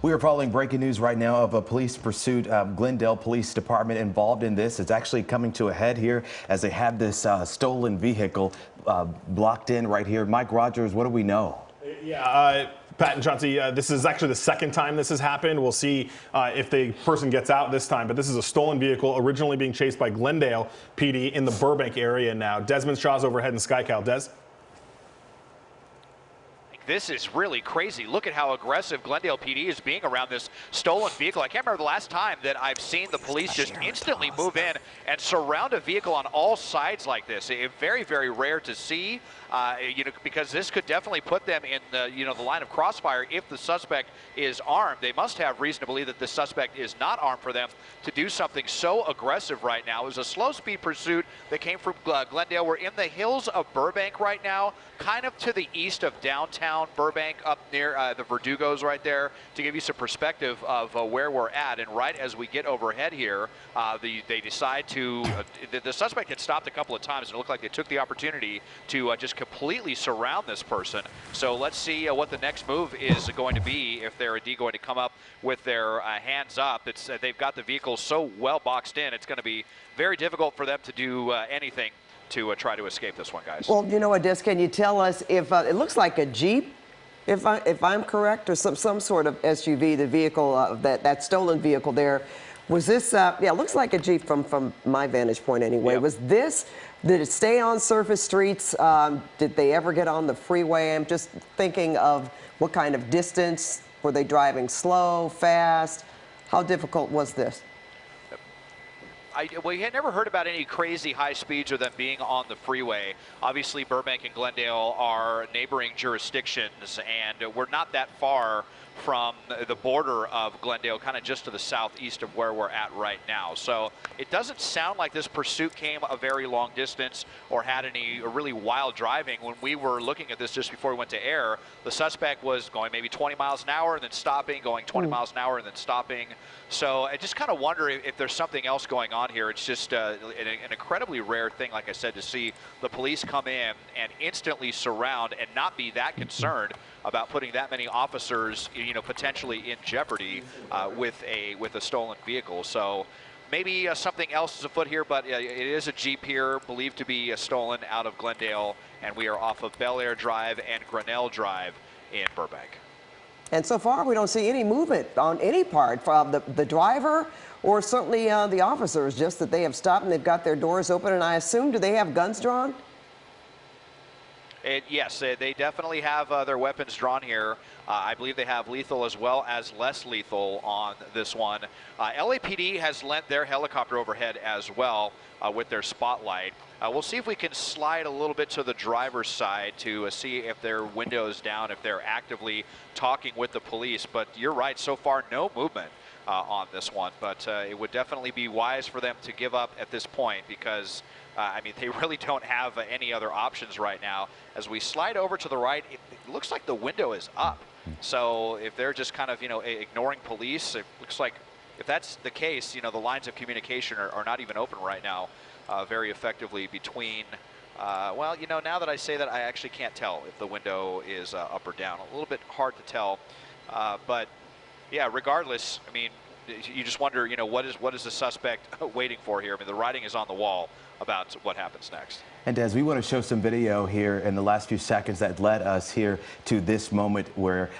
We are following breaking news right now of a police pursuit. Glendale Police Department involved in this. It's actually coming to a head here as they have this stolen vehicle blocked in right here. Mike Rogers, what do we know? Yeah, Pat and Chauncey, this is actually the second time this has happened. We'll see if the person gets out this time, but this is a stolen vehicle originally being chased by Glendale PD in the Burbank area now. Desmond Shaw's overhead in SkyCal. Des? This is really crazy. Look at how aggressive Glendale PD is being around this stolen vehicle. I can't remember the last time that I've seen the police just instantly move in and surround a vehicle on all sides like this. Very, very rare to see, because this could definitely put them in the line of crossfire if the suspect is armed. They must have reason to believe that the suspect is not armed for them to do something so aggressive right now. It was a slow-speed pursuit that came from Glendale. We're in the hills of Burbank right now, kind of to the east of downtown Burbank, up near the Verdugos right there, to give you some perspective of where we're at. And right as we get overhead here, they decide to, the suspect had stopped a couple of times and it looked like they took the opportunity to just completely surround this person. So let's see what the next move is going to be, if they're indeed going to come up with their hands up. They've got the vehicle so well boxed in, it's going to be very difficult for them to do anything to try to escape this one, guys. Well, you know what, Des, can you tell us if it looks like a Jeep, if I'm correct, or some sort of SUV, the vehicle, that stolen vehicle there, was this, yeah, it looks like a Jeep from my vantage point anyway. Yep. Did it stay on surface streets? Did they ever get on the freeway? I'm just thinking of what kind of distance. Were they driving slow, fast? How difficult was this? We had never heard about any crazy high speeds or them being on the freeway. Obviously, Burbank and Glendale are neighboring jurisdictions, and we're not that far from the border of Glendale, kind of just to the southeast of where we're at right now. So it doesn't sound like this pursuit came a very long distance or had any really wild driving. When we were looking at this just before we went to air, the suspect was going maybe 20 miles an hour and then stopping, going 20 miles an hour and then stopping. So I just kind of wonder if there's something else going on here. It's just an incredibly rare thing, like I said, to see the police come in and instantly surround and not be that concerned about putting that many officers, potentially in jeopardy with a stolen vehicle. So maybe something else is afoot here, but it is a Jeep here, believed to be stolen out of Glendale, and we are off of Bel Air Drive and Grinnell Drive in Burbank. And so far, we don't see any movement on any part from the driver or certainly the officers, just that they have stopped and they've got their doors open. And I assume, do they have guns drawn? Yes, they definitely have their weapons drawn here. I believe they have lethal as well as less lethal on this one. LAPD has lent their helicopter overhead as well with their spotlight. We'll see if we can slide a little bit to the driver's side to see if their window is down, if they're actively talking with the police. But you're right, so far no movement on this one. But it would definitely be wise for them to give up at this point, because they really don't have any other options right now. As we slide over to the right, it looks like the window is up. So if they're just kind of, ignoring police, it looks like if that's the case, the lines of communication are not even open right now very effectively between, well, now that I say that, I actually can't tell if the window is up or down. A little bit hard to tell. But yeah, regardless, you just wonder, what is the suspect waiting for here? The writing is on the wall about what happens next. And Des, we want to show some video here in the last few seconds that led us here to this moment where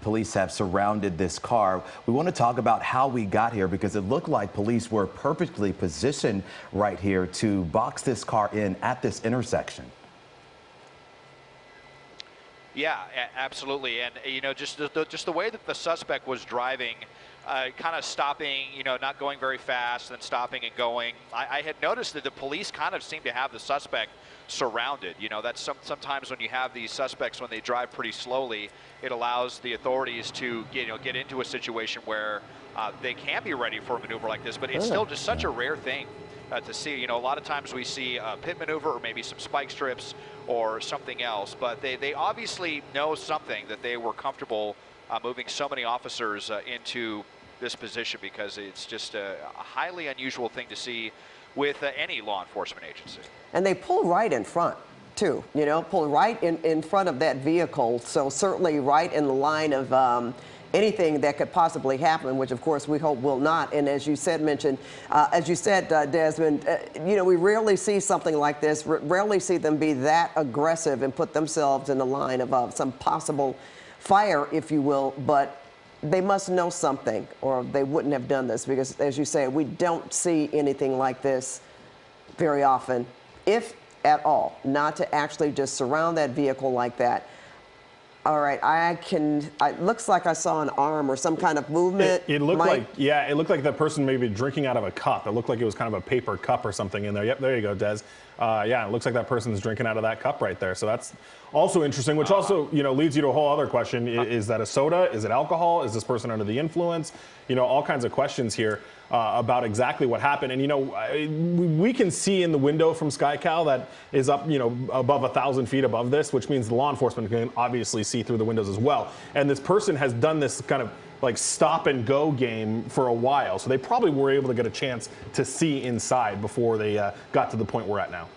police have surrounded this car. We want to talk about how we got here, because it looked like police were perfectly positioned right here to box this car in at this intersection. Yeah, absolutely. And, just the way that the suspect was driving, kind of stopping, not going very fast, then stopping and going. I had noticed that the police kind of seem to have the suspect surrounded. That's sometimes when you have these suspects, when they drive pretty slowly, it allows the authorities to get into a situation where they can be ready for a maneuver like this. But it's still just such a rare thing to see. A lot of times we see a pit maneuver or maybe some spike strips or something else, but they obviously know something, that they were comfortable moving so many officers into this position, because it's just a highly unusual thing to see with any law enforcement agency. And they pull right in front, too, you know, pulled right in front of that vehicle. So certainly right in the line of anything that could possibly happen, which of course we hope will not. And as you said, Desmond, you know, we rarely see something like this, rarely see them be that aggressive and put themselves in the line of some possible fire, if you will. But they must know something, or they wouldn't have done this, because as you say, we don't see anything like this very often, if at all, not to actually just surround that vehicle like that. All right, it looks like I saw an arm or some kind of movement. It looked it looked like that person maybe drinking out of a cup. It looked like it was kind of a paper cup or something in there. Yep, there you go, Des. Yeah, it looks like that person's drinking out of that cup right there. So that's also interesting, which also, you know, leads you to a whole other question. Is that a soda? Is it alcohol? Is this person under the influence? You know, all kinds of questions here about exactly what happened. And, you know, we can see in the window from SkyCal that is up, you know, above 1,000 feet above this, which means the law enforcement can obviously see through the windows as well. And this person has done this kind of like stop and go game for a while. So they probably were able to get a chance to see inside before they got to the point we're at now.